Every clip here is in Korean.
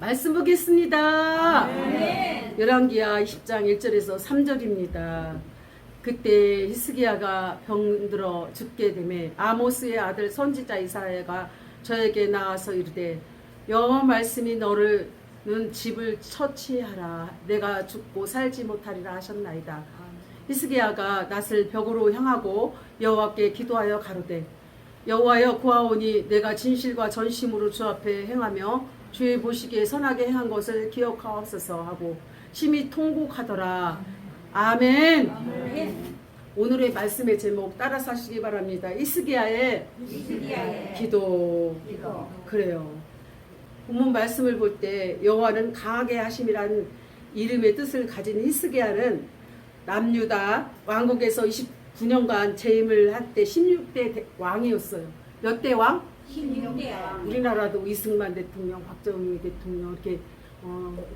말씀 보겠습니다. 열왕기하 20장 1절에서 3절입니다. 그때 히스기야가 병들어 죽게 되매 아모스의 아들 선지자 이사야가 저에게 나와서 이르되 여호와 말씀이 너는 집을 처치하라. 내가 죽고 살지 못하리라 하셨나이다. 히스기야가 낯을 벽으로 향하고 여호와께 기도하여 가로되 여호와여 구하오니 내가 진실과 전심으로 주 앞에 행하며 주의 보시기에 선하게 행한 것을 기억하옵소서 하고 심히 통곡하더라. 아멘. 오늘의 말씀의 제목 따라서 하시기 바랍니다. 히스기야의 기도. 그래요. 본문 말씀을 볼 때 여호와는 강하게 하심이란 이름의 뜻을 가진 히스기야는 남유다 왕국에서 29년간 재임을 할 때 16대 왕이었어요. 몇 대 왕? 16대 왕. 우리나라도 이승만 대통령, 박정희 대통령, 이렇게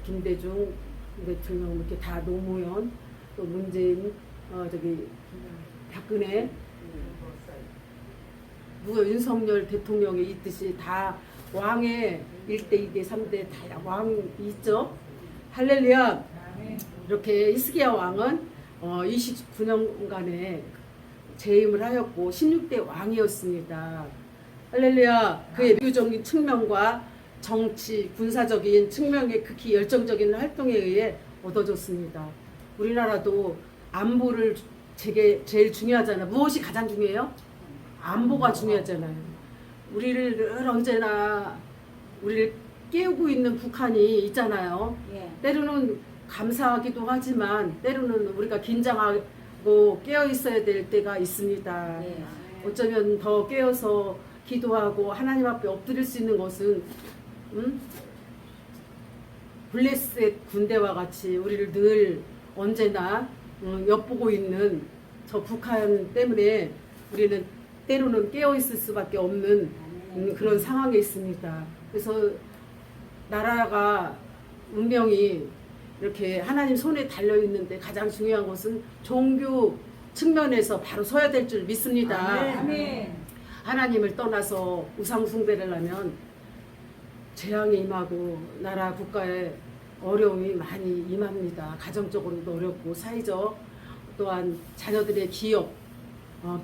김대중 대통령 이렇게 다 노무현, 또 문재인, 박근혜, 누가 윤석열 대통령이 있듯이 다 왕의 1대, 2대, 3대 다 왕이 있죠. 할렐루야. 이렇게 히스기야 왕은 29년간의 재임을 하였고 16대 왕이었습니다. 할렐루야. 그의 외교적인 측면과 정치, 군사적인 측면의 극히 열정적인 활동에 의해 얻어졌습니다. 우리나라도 안보를 제일 중요하잖아요. 무엇이 가장 중요해요? 안보가 중요하잖아요. 우리를 늘 언제나 우리를 깨우고 있는 북한이 있잖아요. 때로는 감사하기도 하지만 때로는 우리가 긴장하고 깨어 있어야 될 때가 있습니다. 어쩌면 더 깨어서 기도하고 하나님 앞에 엎드릴 수 있는 것은 블레셋 군대와 같이 우리를 늘 언제나 엿보고 있는 저 북한 때문에 우리는 때로는 깨어 있을 수밖에 없는 그런 상황에 있습니다. 그래서 나라가 운명이 이렇게 하나님 손에 달려 있는데 가장 중요한 것은 종교 측면에서 바로 서야 될 줄 믿습니다. 아멘. 하나님을 떠나서 우상 숭배를 하면 재앙이 임하고 나라 국가에 어려움이 많이 임합니다. 가정적으로도 어렵고 사회적 또한 자녀들의 기업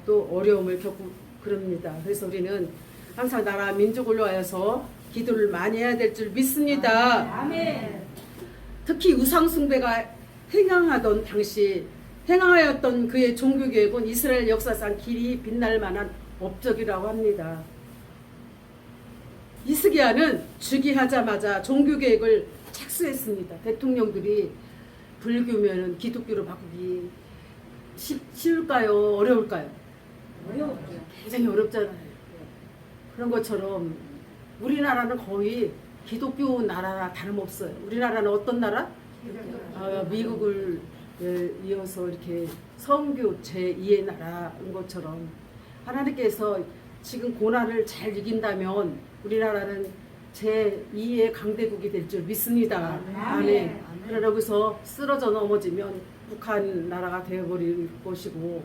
또 어려움을 겪고 그럽니다. 그래서 우리는 항상 나라 민족을 위하여서 기도를 많이 해야 될 줄 믿습니다. 아멘. 특히 우상 숭배가 행하던 당시 행하였던 그의 종교개혁은 이스라엘 역사상 길이 빛날 만한 업적이라고 합니다. 히스기야는 즉위하자마자 종교개혁을 착수했습니다. 대통령들이 불교면은 기독교로 바꾸기 쉬울까요? 어려울까요? 어려웠죠. 굉장히 어렵잖아요. 그런 것처럼 우리나라는 거의 기독교 나라라 다름없어요. 우리나라는 어떤 나라? 미국을 이어서 이렇게 선교 제2의 나라인 것처럼 하나님께서 지금 고난을 잘 이긴다면 우리나라는 제2의 강대국이 될 줄 믿습니다. 아멘. 그러나 여기서 쓰러져 넘어지면 북한 나라가 되어버릴 것이고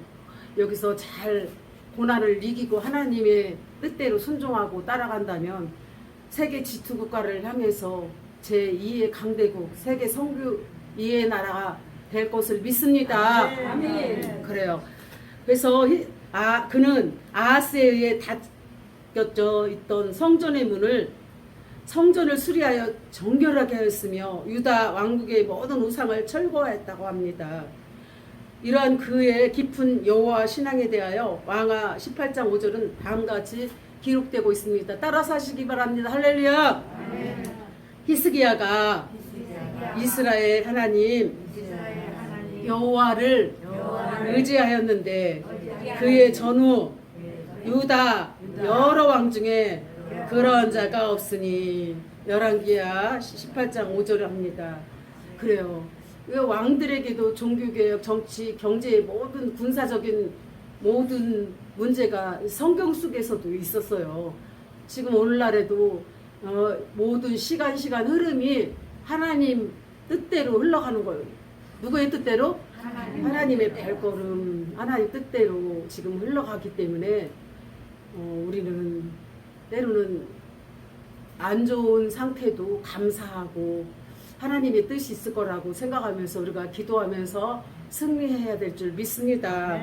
여기서 잘 고난을 이기고 하나님의 뜻대로 순종하고 따라간다면 세계 지투 국가를 향해서 제2의 강대국, 세계 선교 2의 나라가 될 것을 믿습니다. 아멘. 그래요. 그래서 그는 아하스에 의해 닫혀져 있던 성전을 수리하여 정결하게 하였으며 유다 왕국의 모든 우상을 철거했다고 합니다. 이러한 그의 깊은 여호와 신앙에 대하여 왕하 18장 5절은 다음과 같이 기록되고 있습니다. 따라서 하시기 바랍니다. 할렐루야. 히스기야가 이스라엘 하나님 여호와를 의지하였는데 그의 전후 유다 여러 왕 중에 그러한 자가 없으니 열왕기하 18장 5절을 합니다. 그래요. 왕들에게도 종교개혁, 정치, 경제의 모든 군사적인 모든 문제가 성경 속에서도 있었어요. 지금 오늘날에도 모든 시간 흐름이 하나님 뜻대로 흘러가는 거예요. 누구의 뜻대로? 하나님의 발걸음, 하나님 뜻대로 지금 흘러가기 때문에 우리는 때로는 안 좋은 상태도 감사하고 하나님의 뜻이 있을 거라고 생각하면서 우리가 기도하면서 승리해야 될 줄 믿습니다.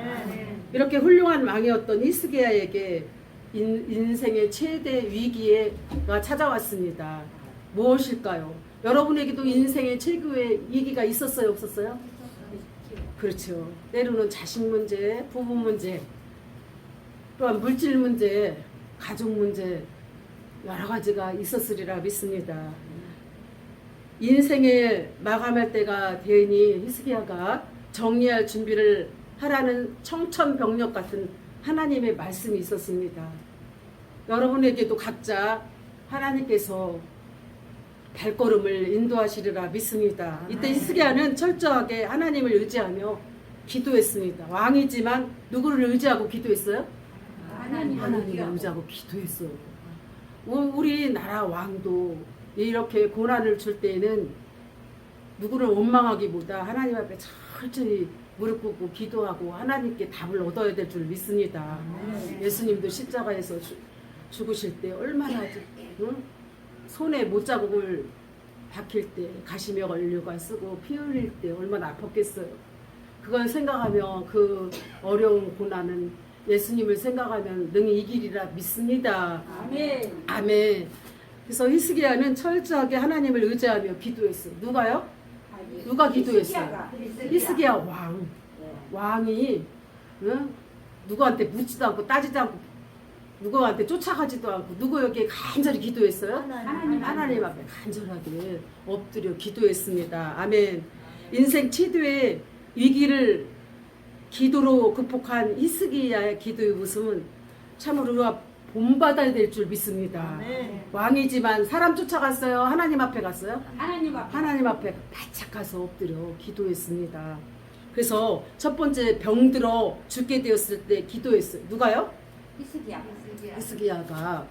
이렇게 훌륭한 왕이었던 히스기야에게 인생의 최대 위기가 찾아왔습니다. 무엇일까요? 여러분에게도 인생의 최고의 위기가 있었어요, 없었어요? 그렇죠. 때로는 자식 문제, 부부 문제, 또한 물질 문제, 가족 문제 여러 가지가 있었으리라 믿습니다. 인생을 마감할 때가 되니 히스기야가 정리할 준비를 하라는 청천벽력 같은 하나님의 말씀이 있었습니다. 여러분에게도 각자 하나님께서 발걸음을 인도하시리라 믿습니다. 이때 히스기야는 철저하게 하나님을 의지하며 기도했습니다. 왕이지만 누구를 의지하고 기도했어요? 하나님을 의지하고 기도했어요. 우리나라 왕도 이렇게 고난을 줄 때에는 누구를 원망하기보다 하나님 앞에 철저히 무릎 꿇고 기도하고 하나님께 답을 얻어야 될 줄 믿습니다. 예수님도 십자가에서 죽으실 때 얼마나 손에 못자국을 박힐 때 가시며 걸려가 쓰고 피 흘릴 때 얼마나 아팠겠어요. 그걸 생각하며 그 어려운 고난은 예수님을 생각하면 능히 이기리라 믿습니다. 아멘. 아멘. 그래서 히스기야는 철저하게 하나님을 의지하며 기도했어요. 누가요? 누가 기도했어요? 히스기야 왕. 왕이 누구한테 묻지도 않고 따지도 않고 누구한테 쫓아가지도 않고 누구에게 간절히 기도했어요? 하나님 앞에 간절하게 엎드려 기도했습니다. 아멘. 인생 최대의 위기를 기도로 극복한 히스기야의 기도의 모습은 참으로 우리가 본받아야 될 줄 믿습니다. 왕이지만 사람 쫓아갔어요? 하나님 앞에 갔어요? 하나님 앞에 바짝 가서 엎드려 기도했습니다. 그래서 첫 번째 병들어 죽게 되었을 때 기도했어요. 누가요? 히스기야가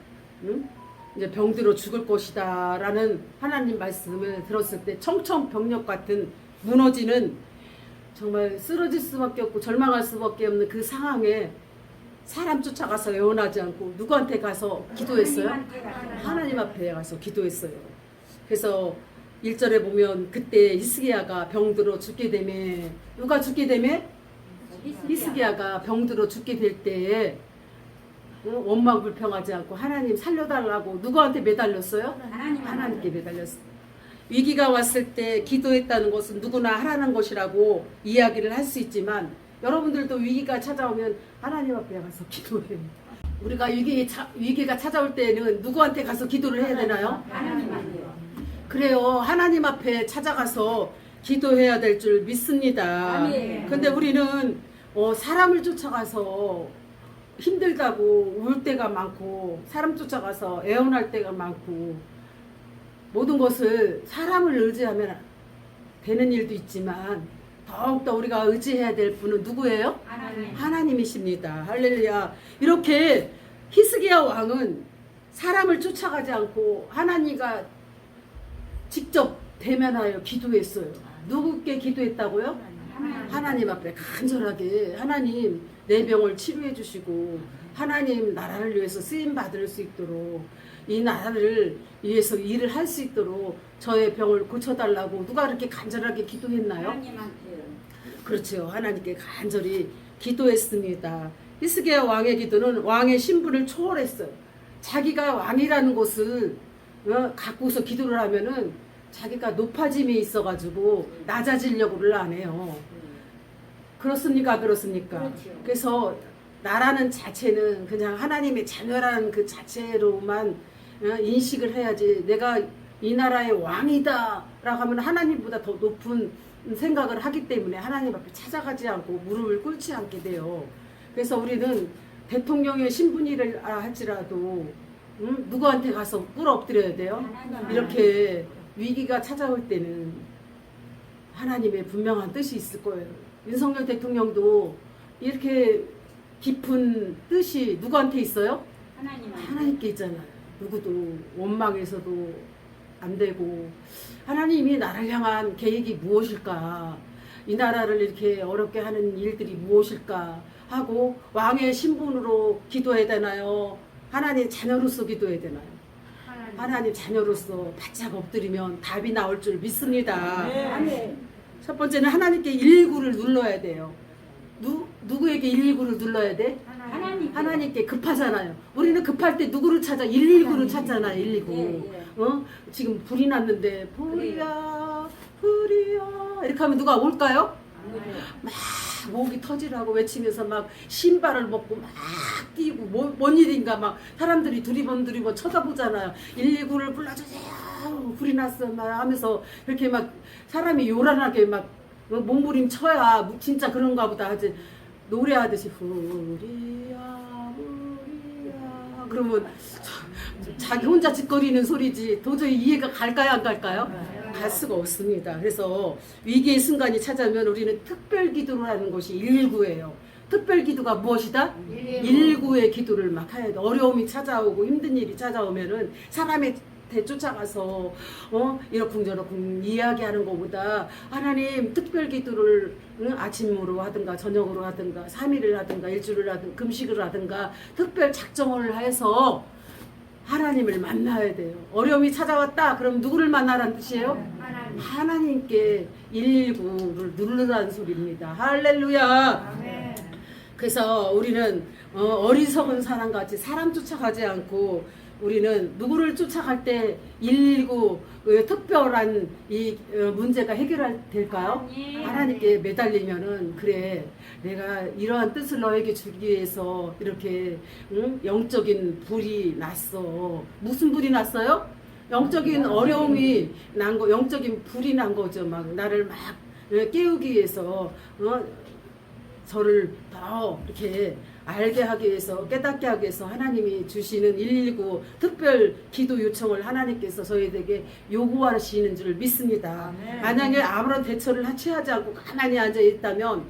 이제 병들어 죽을 것이다 라는 하나님 말씀을 들었을 때 청천벽력 같은 무너지는 정말 쓰러질 수밖에 없고 절망할 수밖에 없는 그 상황에 사람 쫓아가서 애원하지 않고 누구한테 가서 기도했어요? 하나님 앞에 가서 기도했어요. 그래서 1절에 보면 그때 히스기야가 병들어 죽게 되매 누가 죽게 되매? 히스기야가 병들어 죽게 될 때에 원망 불평하지 않고 하나님 살려달라고 누구한테 매달렸어요? 하나님께 매달렸어요. 위기가 왔을 때 기도했다는 것은 누구나 하라는 것이라고 이야기를 할 수 있지만 여러분들도 위기가 찾아오면 하나님 앞에 가서 기도해요. 우리가 위기가 찾아올 때는 누구한테 가서 기도를 해야 되나요? 그래요. 하나님 앞에 찾아가서 기도해야 될 줄 믿습니다. 근데 우리는 사람을 쫓아가서 힘들다고 울 때가 많고 사람 쫓아가서 애원할 때가 많고 모든 것을 사람을 의지하면 되는 일도 있지만 더욱더 우리가 의지해야 될 분은 누구예요? 하나님이십니다. 할렐루야. 이렇게 히스기야 왕은 사람을 쫓아가지 않고 하나님과 직접 대면하여 기도했어요. 누구께 기도했다고요? 하나님 앞에 간절하게 하나님 내 병을 치료해 주시고 하나님 나라를 위해서 쓰임 받을 수 있도록 이 나라를 위해서 일을 할 수 있도록 저의 병을 고쳐달라고 누가 그렇게 간절하게 기도했나요? 그렇죠. 하나님께 간절히 기도했습니다. 히스기야 왕의 기도는 왕의 신분을 초월했어요. 자기가 왕이라는 것을 갖고서 기도를 하면은 자기가 높아짐에 있어가지고 낮아지려고를 안 해요. 그렇습니까? 그렇습니까? 그렇죠. 그래서 나라는 자체는 그냥 하나님의 자녀라는 그 자체로만 인식을 해야지 내가 이 나라의 왕이다 라고 하면 하나님보다 더 높은 생각을 하기 때문에 하나님 앞에 찾아가지 않고 무릎을 꿇지 않게 돼요. 그래서 우리는 대통령의 신분이라 할지라도 누구한테 가서 꿇어 엎드려야 돼요? 이렇게 위기가 찾아올 때는 하나님의 분명한 뜻이 있을 거예요. 윤석열 대통령도 이렇게 깊은 뜻이 누구한테 있어요? 하나님께 있잖아요. 누구도 원망해서도 안 되고 하나님이 나를 향한 계획이 무엇일까? 이 나라를 이렇게 어렵게 하는 일들이 무엇일까? 하고 왕의 신분으로 기도해야 되나요? 하나님의 자녀로서 기도해야 되나요? 하나님 자녀로서 바짝 엎드리면 답이 나올 줄 믿습니다. 아멘. 첫 번째는 하나님께 119를 눌러야 돼요. 누구에게 119를 눌러야 돼? 하나님. 하나님께 급하잖아요. 우리는 급할 때 누구를 찾아? 119를 찾잖아요. 119. 예. 어? 지금 불이 났는데 불이야 불이야 이렇게 하면 누가 올까요? 막 목이 터지라고 외치면서 막 신발을 벗고 막 뛰고 뭔 일인가 막 사람들이 두리번 쳐다보잖아요. 119를 불러주세요. 불이 났어 막 하면서 그렇게 막 사람이 요란하게 막 몸부림쳐야 진짜 그런가 보다 하지. 노래하듯이 불이야 불이야 그러면 자기 혼자 짓거리는 소리지 도저히 이해가 갈까요 안 갈까요? 갈 수가 없습니다. 그래서 위기의 순간이 찾아오면 우리는 특별 기도라는 것이 119예요. 특별 기도가 무엇이다? 119의 기도를 막 해야 돼. 어려움이 찾아오고 힘든 일이 찾아오면은 사람의 대 쫓아가서 이러쿵저러쿵 이야기하는 것보다 하나님 특별 기도를 아침으로 하든가 저녁으로 하든가 3일을 하든가 일주일을 하든가 금식을 하든가 특별 작정을 해서 하나님을 만나야 돼요. 어려움이 찾아왔다. 그럼 누구를 만나라는 뜻이에요? 하나님께 119를 누르라는 소리입니다. 할렐루야. 그래서 우리는 어리석은 사람같이 사람 쫓아가지 않고 우리는 누구를 쫓아갈 때 119 특별한 이 문제가 될까요? 하나님께 매달리면은 그래 내가 이러한 뜻을 너에게 주기 위해서 이렇게 영적인 불이 났어. 무슨 불이 났어요? 영적인 어려움이 난 거, 영적인 불이 난 거죠. 막 나를 막 깨우기 위해서 저를 더 이렇게 알게 하기 위해서 깨닫게 하기 위해서 하나님이 주시는 119 특별 기도 요청을 하나님께서 저희에게 요구하시는 줄 믿습니다. 만약에 아무런 대처를 취하지 않고 가만히 앉아 있다면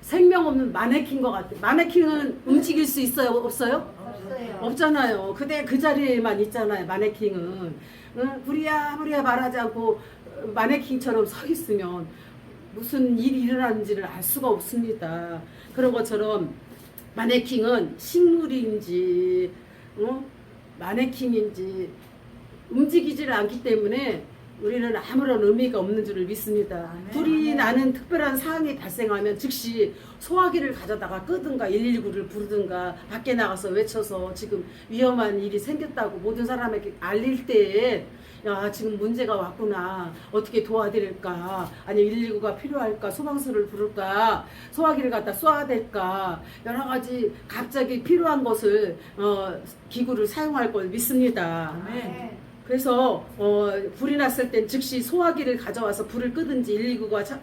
생명 없는 마네킹 것 같아요. 마네킹은 움직일 수 있어요? 없어요? 없잖아요. 그대 그 자리에만 있잖아요. 마네킹은 부리야 말하지 않고 마네킹처럼 서 있으면 무슨 일이 일어나는지를 알 수가 없습니다. 그런 것처럼 마네킹은 식물인지 마네킹인지 움직이지를 않기 때문에 우리는 아무런 의미가 없는 줄을 믿습니다. 불이 나는 특별한 상황이 발생하면 즉시 소화기를 가져다가 끄든가 119를 부르든가 밖에 나가서 외쳐서 지금 위험한 일이 생겼다고 모든 사람에게 알릴 때에 야 지금 문제가 왔구나 어떻게 도와드릴까 아니 119가 필요할까 소방서를 부를까 소화기를 갖다 쏴야 될까 여러 가지 갑자기 필요한 것을 기구를 사용할 걸 믿습니다. 그래서 불이 났을 땐 즉시 소화기를 가져와서 불을 끄든지 119가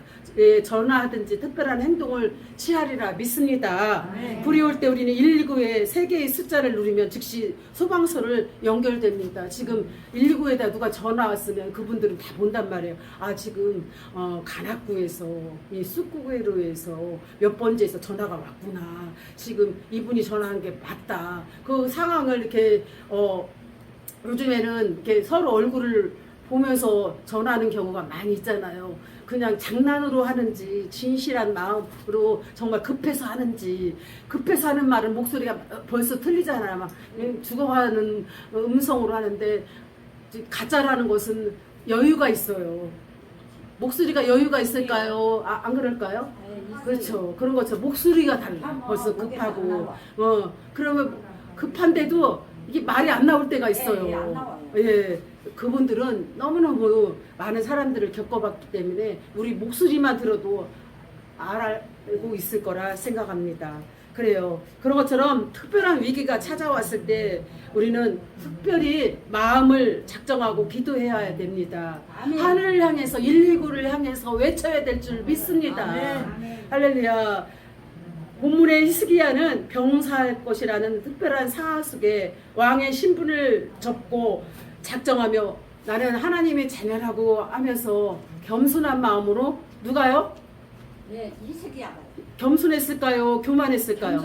전화하든지 특별한 행동을 취하리라 믿습니다. 불이 올 때 우리는 119의 3개의 숫자를 누르면 즉시 소방서를 연결됩니다. 지금 119에다 누가 전화 왔으면 그분들은 다 본단 말이에요. 아 지금 간악구에서 이 쑥구구에서 몇 번째에서 전화가 왔구나. 지금 이분이 전화한 게 맞다. 그 상황을 이렇게 요즘에는 이렇게 서로 얼굴을 보면서 전화하는 경우가 많이 있잖아요. 그냥 장난으로 하는지 진실한 마음으로 정말 급해서 하는지 급해서 하는 말은 목소리가 벌써 틀리잖아요. 막 죽어가는 음성으로 하는데 가짜라는 것은 여유가 있어요. 목소리가 여유가 있을까요? 안 그럴까요? 그렇죠. 그런 것처럼 목소리가 달라. 벌써 급하고 그러면 급한데도 이게 말이 안 나올 때가 있어요. 예, 그분들은 너무너무 많은 사람들을 겪어봤기 때문에 우리 목소리만 들어도 알고 있을 거라 생각합니다. 그래요. 그런 것처럼 특별한 위기가 찾아왔을 때 우리는 특별히 마음을 작정하고 기도해야 됩니다. 하늘을 향해서 119를 향해서 외쳐야 될 줄 믿습니다. 할렐루야. 본문의 히스기야는 병사할 것이라는 특별한 상황 속에 왕의 신분을 접고 작정하며 나는 하나님의 자녀라고 하면서 겸손한 마음으로 누가요? 네, 이세기야. 겸손했을까요? 교만했을까요?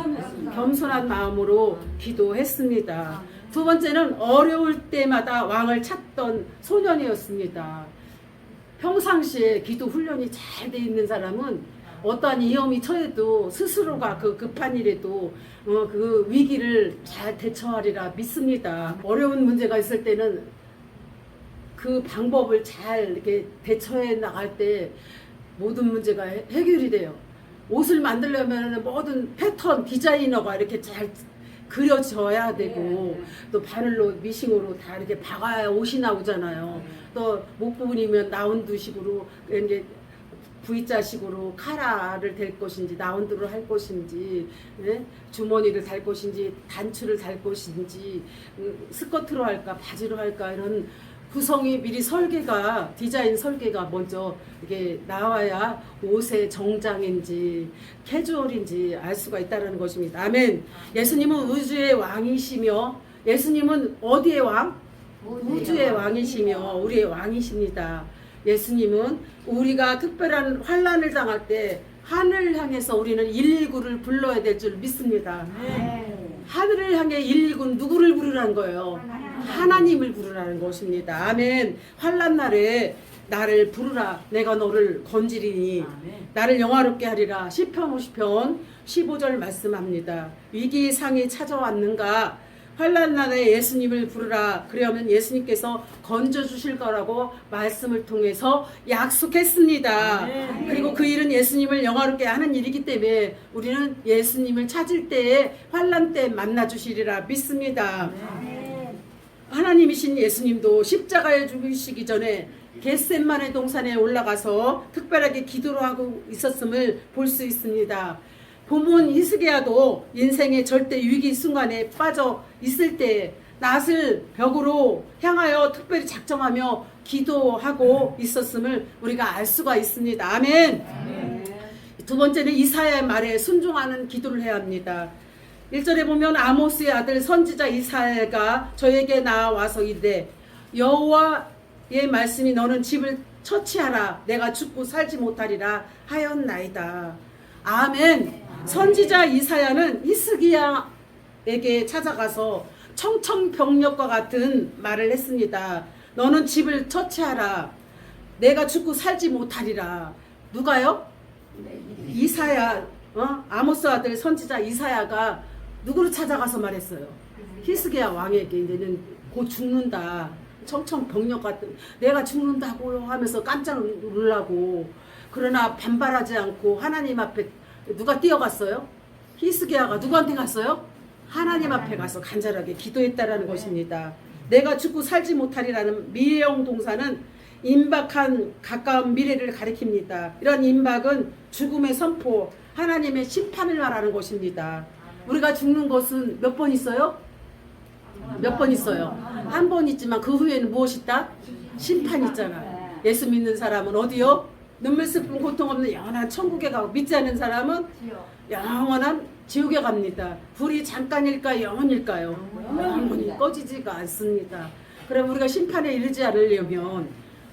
겸손한 마음으로 기도했습니다. 두 번째는 어려울 때마다 왕을 찾던 소년이었습니다. 평상시에 기도 훈련이 잘 돼 있는 사람은 어떠한 위험이 처해도 스스로가 그 급한 일에도 그 위기를 잘 대처하리라 믿습니다. 어려운 문제가 있을 때는 그 방법을 잘 이렇게 대처해 나갈 때 모든 문제가 해결이 돼요. 옷을 만들려면 모든 패턴, 디자이너가 이렇게 잘 그려져야 되고 또 바늘로 미싱으로 다 이렇게 박아야 옷이 나오잖아요. 또 목 부분이면 라운드식으로 이제 V자식으로 카라를 댈 것인지 라운드를 할 것인지 주머니를 달 것인지 단추를 달 것인지 스커트로 할까 바지로 할까 이런 구성이 미리 설계가 디자인 설계가 먼저 이게 나와야 옷의 정장인지 캐주얼인지 알 수가 있다는 것입니다. 아멘. 예수님은 우주의 왕이시며 예수님은 어디의 왕? 우주의 왕이시며 우리의 왕이십니다. 예수님은 우리가 특별한 환난을 당할 때 하늘을 향해서 우리는 119를 불러야 될 줄 믿습니다. 하늘을 향해 119는 누구를 부르라는 거예요? 하나님을 부르라는 것입니다. 아멘. 환난 날에 나를 부르라. 내가 너를 건지리니 나를 영화롭게 하리라. 시편 50편 15절 말씀합니다. 위기상이 찾아왔는가? 환난 날에 예수님을 부르라. 그러면 예수님께서 건져주실 거라고 말씀을 통해서 약속했습니다. 그리고 그 일은 예수님을 영화롭게 하는 일이기 때문에 우리는 예수님을 찾을 때에 환난 때 만나주시리라 믿습니다. 하나님이신 예수님도 십자가에 죽으시기 전에 겟셋마네 동산에 올라가서 특별하게 기도를 하고 있었음을 볼 수 있습니다. 본문 히스기야도 인생의 절대 위기 순간에 빠져 있을 때 낫을 벽으로 향하여 특별히 작정하며 기도하고 있었음을 우리가 알 수가 있습니다. 아멘. 두 번째는 이사야의 말에 순종하는 기도를 해야 합니다. 1절에 보면 아모스의 아들 선지자 이사야가 저에게 나와서 이르되 여호와의 말씀이 너는 집을 처치하라 내가 죽고 살지 못하리라 하였나이다. 아멘. 선지자 이사야는 히스기야에게 찾아가서 청청병력과 같은 말을 했습니다. 너는 집을 처치하라 내가 죽고 살지 못하리라. 누가요? 이사야, 아모스 아들 선지자 이사야가 누구를 찾아가서 말했어요? 히스기야 왕에게 이제는 곧 죽는다. 청청병력 같은 내가 죽는다고 하면서 깜짝 놀라고 그러나 반발하지 않고 하나님 앞에 누가 뛰어갔어요? 히스기야가 누구한테 갔어요? 하나님 앞에 가서 간절하게 기도했다라는 것입니다. 내가 죽고 살지 못하리라는 미래형 동사는 임박한 가까운 미래를 가리킵니다. 이런 임박은 죽음의 선포, 하나님의 심판을 말하는 것입니다. 우리가 죽는 것은 몇 번 있어요? 몇 번 있어요? 한 번 있지만 그 후에는 무엇이 있다? 심판이 있잖아. 예수 믿는 사람은 어디요? 눈물 슬픔 고통 없는 영원한 천국에 가고 믿지 않는 사람은 영원한 지옥에 갑니다. 불이 잠깐일까 영원일까요? 영원히 꺼지지가 않습니다. 그럼 우리가 심판에 이르지 않으려면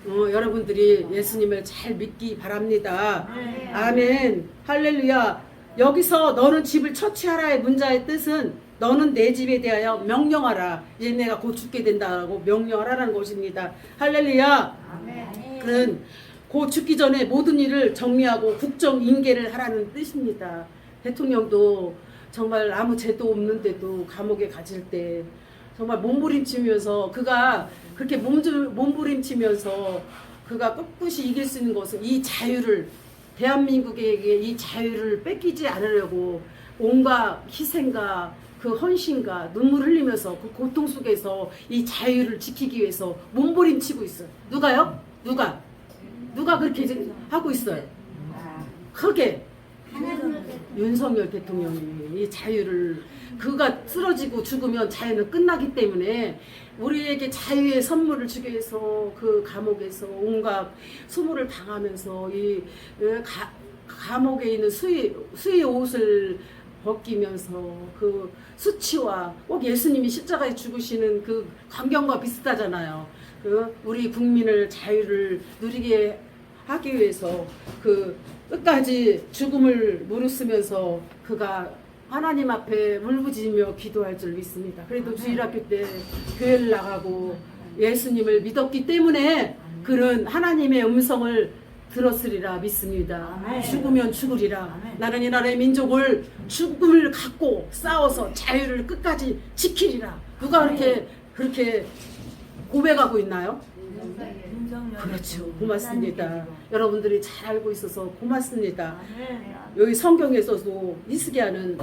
여러분들이 예수님을 잘 믿기 바랍니다. 아멘. 할렐루야. 여기서 너는 집을 처치하라의 문자의 뜻은 너는 내 집에 대하여 명령하라. 이제 내가 곧 죽게 된다고 명령하라는 것입니다. 할렐루야. 그는 곧 죽기 전에 모든 일을 정리하고 국정 인계를 하라는 뜻입니다. 대통령도 정말 아무 죄도 없는데도 감옥에 갇힐 때 정말 몸부림치면서 그가 그렇게 몸부림치면서 그가 꿋꿋이 이길 수 있는 것은 이 자유를 대한민국에게 이 자유를 뺏기지 않으려고 온갖 희생과 그 헌신과 눈물 흘리면서 그 고통 속에서 이 자유를 지키기 위해서 몸부림치고 있어요. 누가요? 누가 그렇게 하고 있어요? 크게 윤석열 대통령이 이 자유를 그가 쓰러지고 죽으면 자유는 끝나기 때문에 우리에게 자유의 선물을 주기 위해서 그 감옥에서 온갖 수모를 당하면서 이 감옥에 있는 수의 옷을 벗기면서 그 수치와 꼭 예수님이 십자가에 죽으시는 그 광경과 비슷하잖아요. 그 우리 국민을 자유를 누리게 하기 위해서 그 끝까지 죽음을 무릅쓰면서 그가 하나님 앞에 울부짖으며 기도할 줄 믿습니다. 그래도 주일학교 때 교회를 나가고 예수님을 믿었기 때문에 그는 하나님의 음성을 들었으리라 믿습니다. 아멘. 죽으면 죽으리라. 아멘. 나는 이 나라의 민족을 죽음을 갖고 싸워서 자유를 끝까지 지키리라. 누가 그렇게 고백하고 있나요? 그렇죠. 고맙습니다. 여러분들이 잘 알고 있어서 고맙습니다. 여기 성경에서도 히스기야는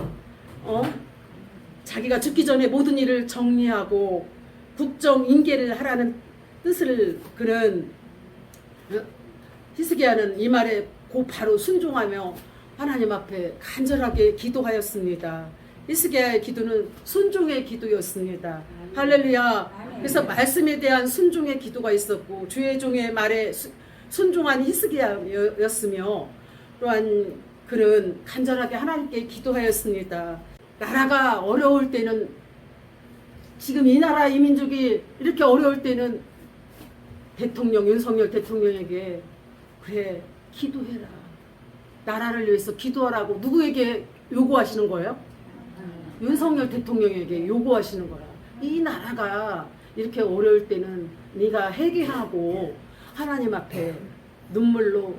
자기가 죽기 전에 모든 일을 정리하고 국정 인계를 하라는 뜻을 그는 히스기야는 이 말에 곧바로 순종하며 하나님 앞에 간절하게 기도하였습니다. 히스기야의 기도는 순종의 기도였습니다. 할렐루야. 그래서 말씀에 대한 순종의 기도가 있었고 주의 종의 말에 순종한 히스기야였으며 또한 그는 간절하게 하나님께 기도하였습니다. 나라가 어려울 때는 지금 이 나라 이 민족이 이렇게 어려울 때는 대통령 윤석열 대통령에게 그래 기도해라. 나라를 위해서 기도하라고 누구에게 요구하시는 거예요? 윤석열 대통령에게 요구하시는 거야. 이 나라가 이렇게 어려울 때는 네가 회개하고 하나님 앞에 눈물로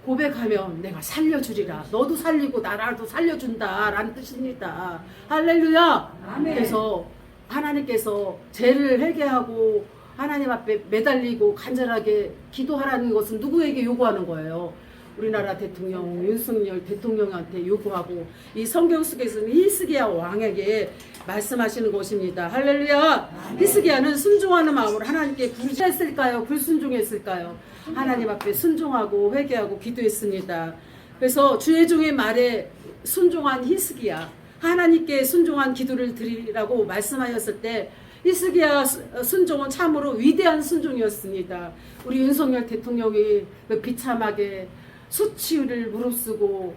고백하면 내가 살려주리라. 너도 살리고 나라도 살려준다라는 뜻입니다. 할렐루야. 아멘. 그래서 하나님께서 죄를 회개하고 하나님 앞에 매달리고 간절하게 기도하라는 것은 누구에게 요구하는 거예요? 우리나라 대통령 윤석열 대통령한테 요구하고 이 성경 속에서는 히스기야 왕에게 말씀하시는 것입니다. 할렐루야. 히스기야는 순종하는 마음으로 하나님께 불순종했을까요? 불순종했을까요? 하나님 앞에 순종하고 회개하고 기도했습니다. 그래서 주의 종의 말에 순종한 히스기야, 하나님께 순종한 기도를 드리라고 말씀하였을 때 히스기야 순종은 참으로 위대한 순종이었습니다. 우리 윤석열 대통령이 그 비참하게 수치를 무릅쓰고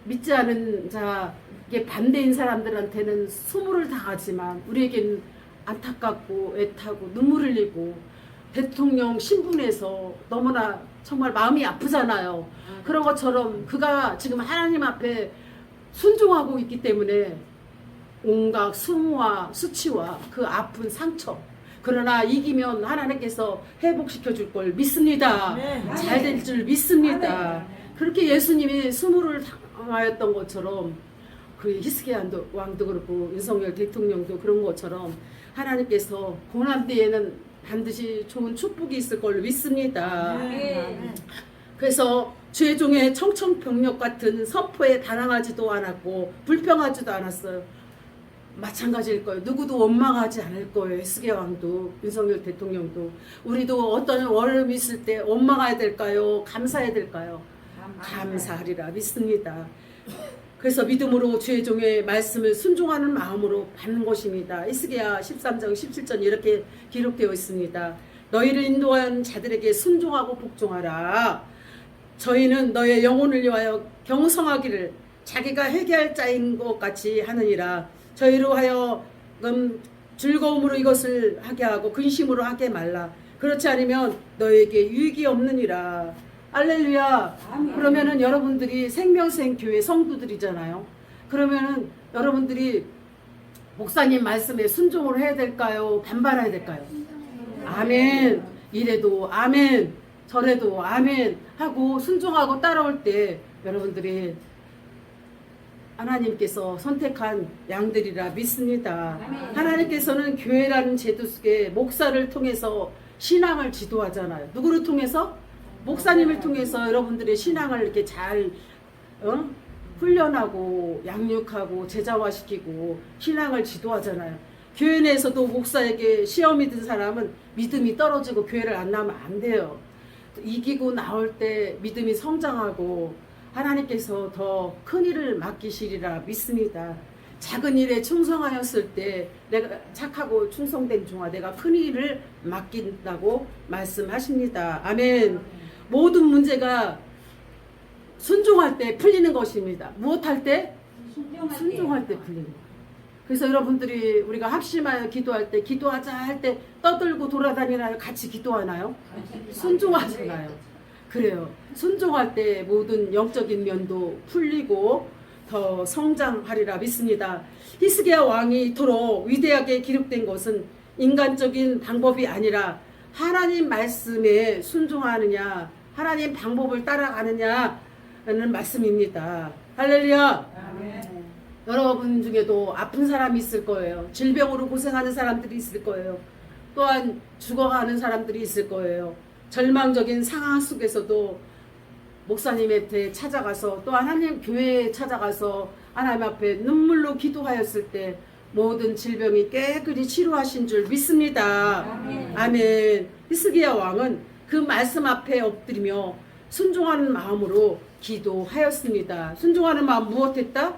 믿지 않은 자에게 반대인 사람들한테는 수모를 당하지만 우리에게는 안타깝고 애타고 눈물 흘리고 대통령 신분에서 너무나 정말 마음이 아프잖아요. 그런 것처럼 그가 지금 하나님 앞에 순종하고 있기 때문에 온갖 수모와 수치와 그 아픈 상처, 그러나 이기면 하나님께서 회복시켜 줄 걸 믿습니다. 잘 될 줄 믿습니다. 그렇게 예수님이 수모를 당하였던 것처럼 그 히스기야 왕도 그렇고 윤석열 대통령도 그런 것처럼 하나님께서 고난 때에는 반드시 좋은 축복이 있을 걸 믿습니다. 그래서 주의 종의 청청병력 같은 선포에 당황하지도 않았고 불평하지도 않았어요. 마찬가지일 거예요. 누구도 원망하지 않을 거예요. 히스기야 왕도 윤석열 대통령도. 우리도 어떤 어려움이 있을 때 원망해야 될까요? 감사해야 될까요? 감사하리라 믿습니다. 그래서 믿음으로 주의 종의 말씀을 순종하는 마음으로 받는 것입니다. 히스기야 13장 17절 이렇게 기록되어 있습니다. 너희를 인도한 자들에게 순종하고 복종하라. 저희는 너의 영혼을 위하여 경성하기를 자기가 회개할 자인 것 같이 하느니라. 저희로 하여금 즐거움으로 이것을 하게 하고 근심으로 하게 말라. 그렇지 않으면 너에게 유익이 없느니라. 할렐루야. 아멘. 그러면은 여러분들이 생명생 교회 성도들이잖아요. 그러면은 여러분들이 목사님 말씀에 순종을 해야 될까요? 반발해야 될까요? 아멘. 이래도 아멘, 저래도 아멘 하고 순종하고 따라올 때 여러분들이 하나님께서 선택한 양들이라 믿습니다. 아멘. 하나님께서는 교회라는 제도 속에 목사를 통해서 신앙을 지도하잖아요. 누구를 통해서? 목사님을 통해서 여러분들의 신앙을 이렇게 잘 훈련하고 양육하고 제자화시키고 신앙을 지도하잖아요. 교회 내에서도 목사에게 시험이 든 사람은 믿음이 떨어지고 교회를 안 나오면 안 돼요. 이기고 나올 때 믿음이 성장하고 하나님께서 더 큰 일을 맡기시리라 믿습니다. 작은 일에 충성하였을 때 내가 착하고 충성된 종아 내가 큰 일을 맡긴다고 말씀하십니다. 아멘. 모든 문제가 순종할 때 풀리는 것입니다. 무엇할 때? 순종할 때 풀리는 거예요. 그래서 여러분들이 우리가 합심하여 기도할 때 기도하자 할 때 떠들고 돌아다니나요? 같이 기도하나요? 순종하잖아요. 그래요. 순종할 때 모든 영적인 면도 풀리고 더 성장하리라 믿습니다. 히스기야 왕이 이토록 위대하게 기록된 것은 인간적인 방법이 아니라 하나님 말씀에 순종하느냐, 하나님 방법을 따라가느냐라는 말씀입니다. 할렐루야. 아멘. 여러분 중에도 아픈 사람이 있을 거예요. 질병으로 고생하는 사람들이 있을 거예요. 또한 죽어가는 사람들이 있을 거예요. 절망적인 상황 속에서도 목사님한테 찾아가서 또 하나님 교회에 찾아가서 하나님 앞에 눈물로 기도하였을 때 모든 질병이 깨끗이 치료하신 줄 믿습니다. 아멘. 아멘. 히스기야 왕은 그 말씀 앞에 엎드리며 순종하는 마음으로 기도하였습니다. 순종하는 마음 무엇했다?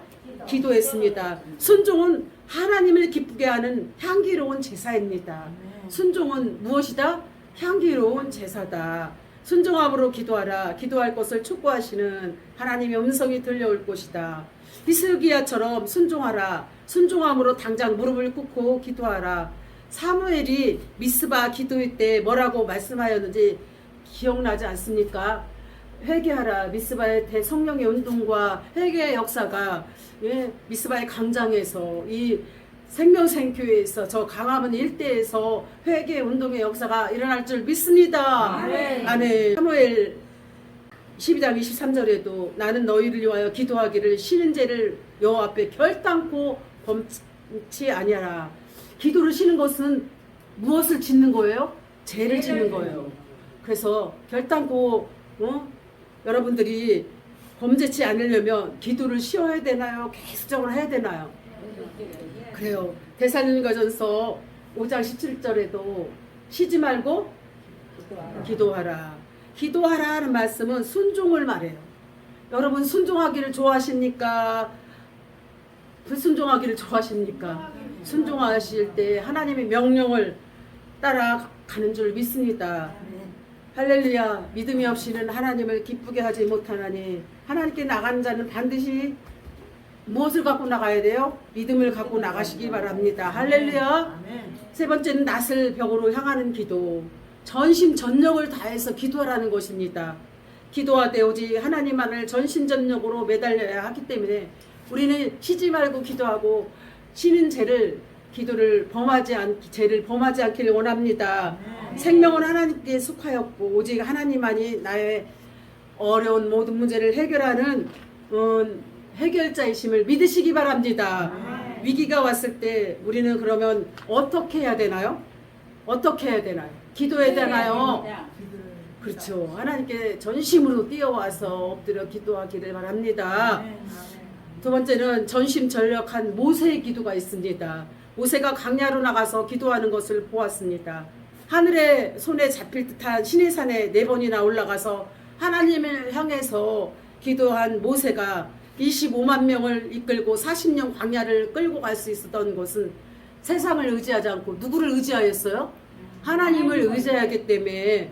기도했습니다. 순종은 하나님을 기쁘게 하는 향기로운 제사입니다. 순종은 무엇이다? 향기로운 제사다. 순종함으로 기도하라. 기도할 것을 촉구하시는 하나님의 음성이 들려올 것이다. 히스기야처럼 순종하라. 순종함으로 당장 무릎을 꿇고 기도하라. 사무엘이 미스바 기도회 때 뭐라고 말씀하였는지 기억나지 않습니까? 회개하라. 미스바의 대성령의 운동과 회개의 역사가 미스바의 광장에서 이 생명생교회에서 저 강화문 일대에서 회개 운동의 역사가 일어날 줄 믿습니다. 아멘. 아멘. 사무엘 12장 23절에도 나는 너희를 위하여 기도하기를 쉬는 죄를 여호와 앞에 결단코 범치 아니하라. 기도를 쉬는 것은 무엇을 짓는 거예요? 죄를 짓는 거예요. 그래서 결단코 여러분들이 범죄치 않으려면 기도를 쉬어야 되나요? 계속적으로 해야 되나요? 그래요. 데살로니가전서 5장 17절에도 쉬지 말고 기도하라. 기도하라는 말씀은 순종을 말해요. 여러분 순종하기를 좋아하십니까? 불순종하기를 좋아하십니까? 순종하실 때 하나님의 명령을 따라가는 줄 믿습니다. 할렐루야. 믿음이 없이는 하나님을 기쁘게 하지 못하나니 하나님께 나가는 자는 반드시 무엇을 갖고 나가야 돼요? 믿음을 갖고 나가시기 바랍니다. 할렐루야. 세 번째는 낫을 벽으로 향하는 기도. 전심전력을 다해서 기도하라는 것입니다. 기도하되 오직 하나님만을 전심전력으로 매달려야 하기 때문에 우리는 쉬지 말고 기도하고 쉬는 기도를 범하지 않기를 원합니다. 생명은 하나님께 속하였고 오직 하나님만이 나의 어려운 모든 문제를 해결하는 해결자이심을 믿으시기 바랍니다. 위기가 왔을 때 우리는 그러면 어떻게 해야 되나요? 어떻게 해야 되나요? 기도해야 되나요? 그렇죠. 하나님께 전심으로 뛰어와서 엎드려 기도하기를 바랍니다. 두 번째는 전심전력한 모세의 기도가 있습니다. 모세가 광야로 나가서 기도하는 것을 보았습니다. 하늘의 손에 잡힐 듯한 시내산에 4번이나 올라가서 하나님을 향해서 기도한 모세가 25만 명을 이끌고 40년 광야를 끌고 갈 수 있었던 것은 세상을 의지하지 않고 누구를 의지하였어요? 하나님을 의지하기 때문에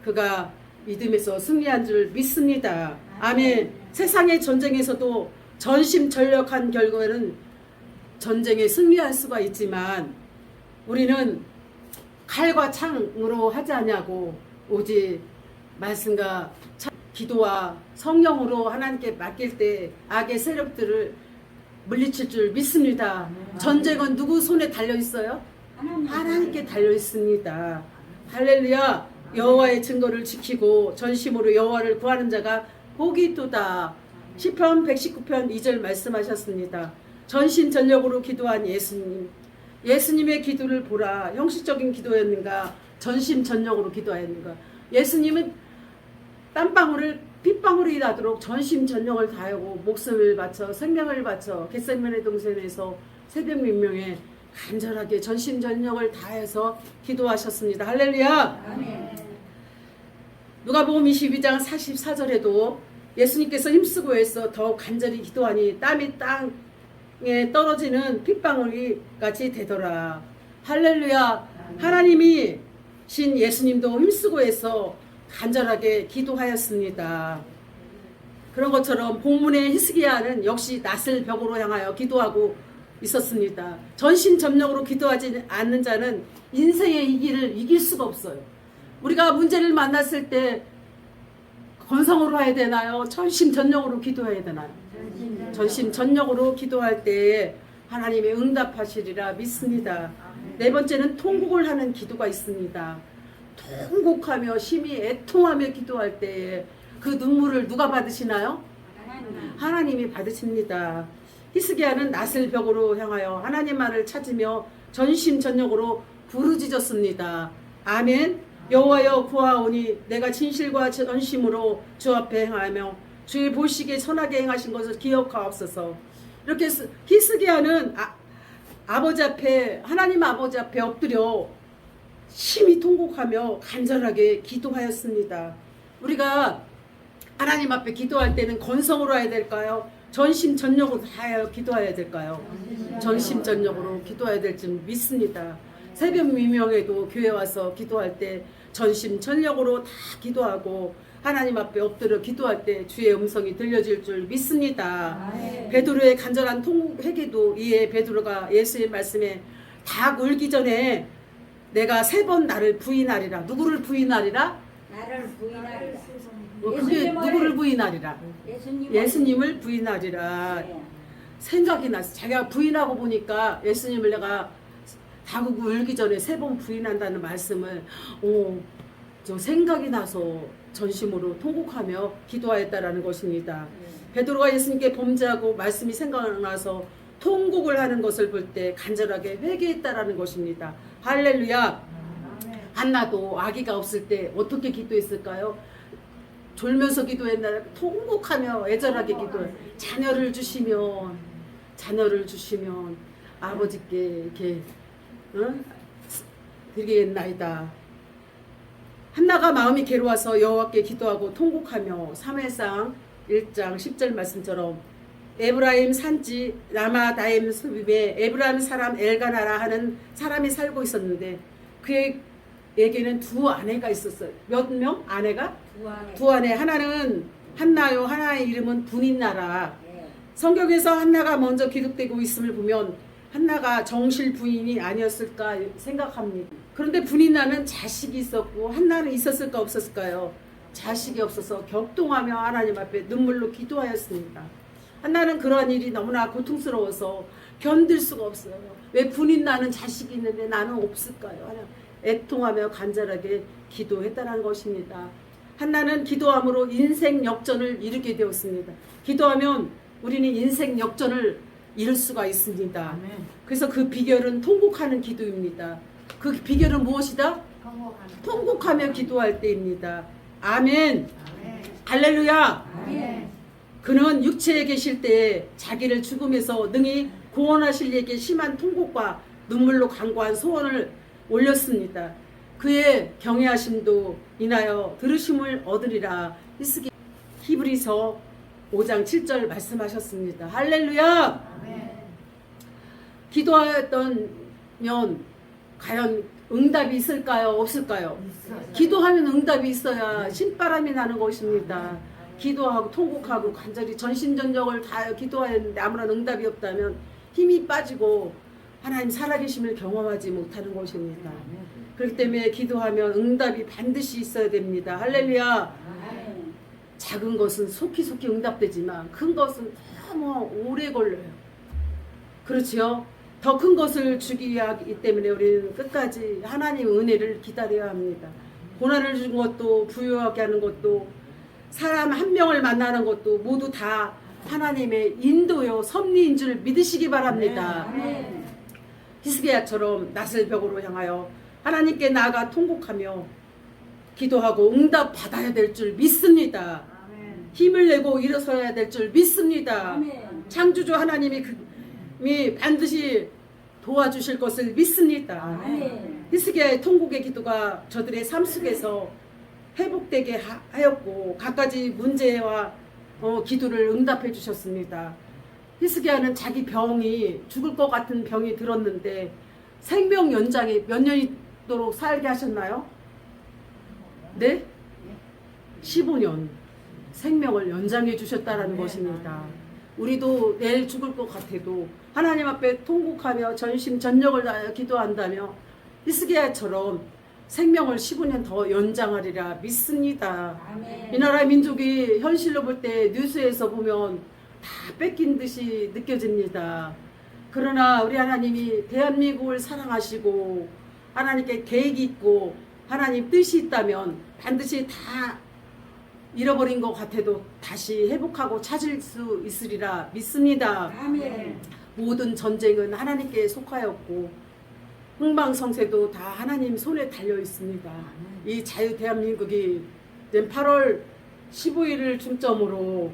그가 믿음에서 승리한 줄 믿습니다. 아멘. 세상의 전쟁에서도 전심전력한 결과는 전쟁에 승리할 수가 있지만 우리는 칼과 창으로 하지 않냐고 오직 말씀과 기도와 성령으로 하나님께 맡길 때 악의 세력들을 물리칠 줄 믿습니다. 전쟁은 누구 손에 달려 있어요? 하나님께 달려 있습니다. 할렐루야. 여호와의 증거를 지키고 전심으로 여호와를 구하는 자가 복이 있도다. 시편 119편 2절 말씀하셨습니다. 전심전력으로 기도한 예수님. 예수님의 기도를 보라. 형식적인 기도였는가? 전심전력으로 기도하였는가? 예수님은 땀방울을 핏방울이 나도록 전심전력을 다하고 목숨을 바쳐 생명을 바쳐 겟세마네 동산에서 새벽 민명에 간절하게 전심전력을 다해서 기도하셨습니다. 할렐루야. 아멘. 누가복음 22장 44절에도 예수님께서 힘쓰고 해서 더욱 간절히 기도하니 땀이 땅에 떨어지는 핏방울이 같이 되더라. 할렐루야. 하나님이 신 예수님도 힘쓰고 해서 간절하게 기도하였습니다. 그런 것처럼 본문의 히스기야는 역시 낫을 벽으로 향하여 기도하고 있었습니다. 전심전력으로 기도하지 않는 자는 인생의 위기를 이길 수가 없어요. 우리가 문제를 만났을 때 건성으로 해야 되나요? 전심전력으로 기도해야 되나요? 전심전력으로 기도할 때 하나님의 응답하시리라 믿습니다. 네 번째는 통곡을 하는 기도가 있습니다. 통곡하며 심히 애통하며 기도할 때에 그 눈물을 누가 받으시나요? 하나님. 하나님이 받으십니다. 히스기야는 낫을 벽으로 향하여 하나님만을 찾으며 전심전력으로 부르짖었습니다. 아멘. 여호와여 구하오니 내가 진실과 전심으로 주 앞에 행하며 주의 보시기에 선하게 행하신 것을 기억하옵소서. 이렇게 히스기야는 아버지 앞에 하나님 아버지 앞에 엎드려 심히 통곡하며 간절하게 기도하였습니다. 우리가 하나님 앞에 기도할 때는 건성으로 해야 될까요? 전심전력으로 다 기도해야 될까요? 전심전력으로 기도해야 될 줄 믿습니다. 새벽 미명에도 교회 와서 기도할 때 전심전력으로 다 기도하고 하나님 앞에 엎드려 기도할 때 주의 음성이 들려질 줄 믿습니다. 베드로의 간절한 회개도 이에 베드로가 예수의 말씀에 닭 울기 전에 내가 3번 나를 부인하리라. 누구를 부인하리라? 나를 부인하리라. 그게 누구를 부인하리라? 예수님을 부인하리라. 네. 생각이 났어. 자기가 부인하고 보니까 예수님을 내가 다구고 울기 전에 3번 부인한다는 말씀을 저 생각이 나서 전심으로 통곡하며 기도하였다라는 것입니다. 베드로가 예수님께 범죄하고 말씀이 생각나서 통곡을 하는 것을 볼 때 간절하게 회개했다라는 것입니다. 할렐루야. 한나도 아기가 없을 때 어떻게 기도했을까요? 졸면서 기도했나? 통곡하며 애절하게 기도해. 자녀를 주시면 아버지께 이렇게 드리겠나이다. 한나가 마음이 괴로워서 여호와께 기도하고 통곡하며 사무엘상 1장 10절 말씀처럼 에브라임 산지 라마다임 수빔에 에브라임 사람 엘가나라 하는 사람이 살고 있었는데 그에게는 2 아내가 있었어요. 몇 명? 아내가? 2 아내. 하나는 한나요. 하나의 이름은 분인나라. 성경에서 한나가 먼저 기록되고 있음을 보면 한나가 정실 부인이 아니었을까 생각합니다. 그런데 분인나는 자식이 있었고 한나는 있었을까 없었을까요? 자식이 없어서 격동하며 하나님 앞에 눈물로 기도하였습니다. 한나는 그러한 일이 너무나 고통스러워서 견딜 수가 없어요. 왜 분인나는 자식이 있는데 나는 없을까요? 애통하며 간절하게 기도했다는 것입니다. 한나는 기도함으로 인생 역전을 이루게 되었습니다. 기도하면 우리는 인생 역전을 이룰 수가 있습니다. 그래서 그 비결은 통곡하는 기도입니다. 그 비결은 무엇이다? 통곡하며 기도할 때입니다. 아멘. 할렐루야. 그는 육체에 계실 때에 자기를 죽음에서 능히 구원하실 이에게 심한 통곡과 눈물로 간구한 소원을 올렸습니다. 그의 경외하심도 인하여 들으심을 얻으리라. 히브리서 5장 7절 말씀하셨습니다. 할렐루야. 기도하였다면 과연 응답이 있을까요? 없을까요? 기도하면 응답이 있어야 신바람이 나는 것입니다. 기도하고 통곡하고 간절히 전심전력을 다하여 기도하였는데 아무런 응답이 없다면 힘이 빠지고 하나님 살아계심을 경험하지 못하는 것입니다. 그렇기 때문에 기도하면 응답이 반드시 있어야 됩니다. 할렐루야. 작은 것은 속히 응답되지만 큰 것은 너무 오래 걸려요. 그렇지요? 더 큰 것을 주기 위하기 때문에 우리는 끝까지 하나님의 은혜를 기다려야 합니다. 고난을 준 것도 부유하게 하는 것도 사람 한 명을 만나는 것도 모두 다 하나님의 인도요 섭리인 줄 믿으시기 바랍니다. 히스기야처럼 낫을 벽으로 향하여 하나님께 나아가 통곡하며 기도하고 응답 받아야 될 줄 믿습니다. 힘을 내고 일어서야 될 줄 믿습니다. 창조주 하나님이 반드시 도와주실 것을 믿습니다. 히스기야의 통곡의 기도가 저들의 삶 속에서 회복되게 하였고 갖가지 문제와 기도를 응답해 주셨습니다. 히스기야는 자기 병이 죽을 것 같은 병이 들었는데 생명 연장에 몇 년이도록 살게 하셨나요? 네? 15년 생명을 연장해 주셨다라는 것입니다. 우리도 내일 죽을 것 같아도 하나님 앞에 통곡하며 전심전력을 다하여 기도한다며 히스기야처럼 생명을 15년 더 연장하리라 믿습니다. 이 나라의 민족이 현실로 볼 때 뉴스에서 보면 다 뺏긴 듯이 느껴집니다. 그러나 우리 하나님이 대한민국을 사랑하시고 하나님께 계획이 있고 하나님 뜻이 있다면 반드시 다 잃어버린 것 같아도 다시 회복하고 찾을 수 있으리라 믿습니다. 아멘. 모든 전쟁은 하나님께 속하였고 흥망성쇠도 다 하나님 손에 달려 있습니다. 이 자유 대한민국이 이제 8월 15일을 중점으로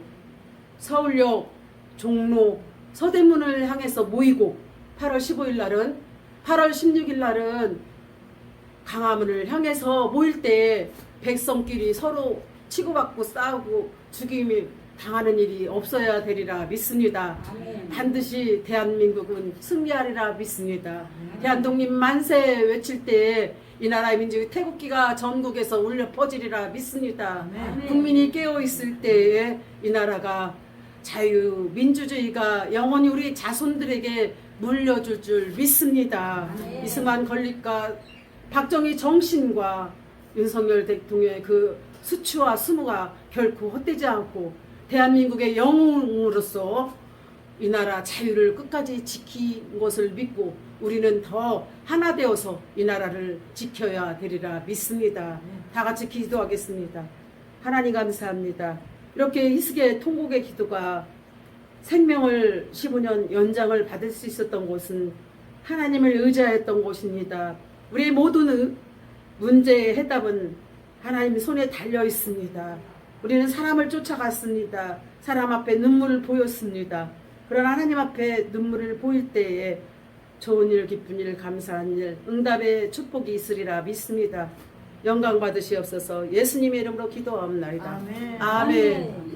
서울역, 종로, 서대문을 향해서 모이고 8월 15일 날은 8월 16일 날은 강화문을 향해서 모일 때 백성끼리 서로 치고받고 싸우고 죽임이 당하는 일이 없어야 되리라 믿습니다. 아멘. 반드시 대한민국은 승리하리라 믿습니다. 대한독립 만세 외칠 때 이 나라의 민족이 태국기가 전국에서 울려 퍼지리라 믿습니다. 아멘. 국민이 깨어 있을 때에 이 나라가 자유 민주주의가 영원히 우리 자손들에게 물려줄 줄 믿습니다. 아멘. 이승만 건립과 박정희 정신과 윤석열 대통령의 그 수치와 수모가 결코 헛되지 않고 대한민국의 영웅으로서 이 나라 자유를 끝까지 지킨 것을 믿고 우리는 더 하나 되어서 이 나라를 지켜야 되리라 믿습니다. 다 같이 기도하겠습니다. 하나님 감사합니다. 이렇게 희숙의 통곡의 기도가 생명을 15년 연장을 받을 수 있었던 것은 하나님을 의지하였던 것입니다. 우리의 모든 문제의 해답은 하나님 손에 달려 있습니다. 우리는 사람을 쫓아갔습니다. 사람 앞에 눈물을 보였습니다. 그러나 하나님 앞에 눈물을 보일 때에 좋은 일, 기쁜 일, 감사한 일, 응답의 축복이 있으리라 믿습니다. 영광 받으시옵소서. 예수님의 이름으로 기도하옵나이다. 아멘. 아멘.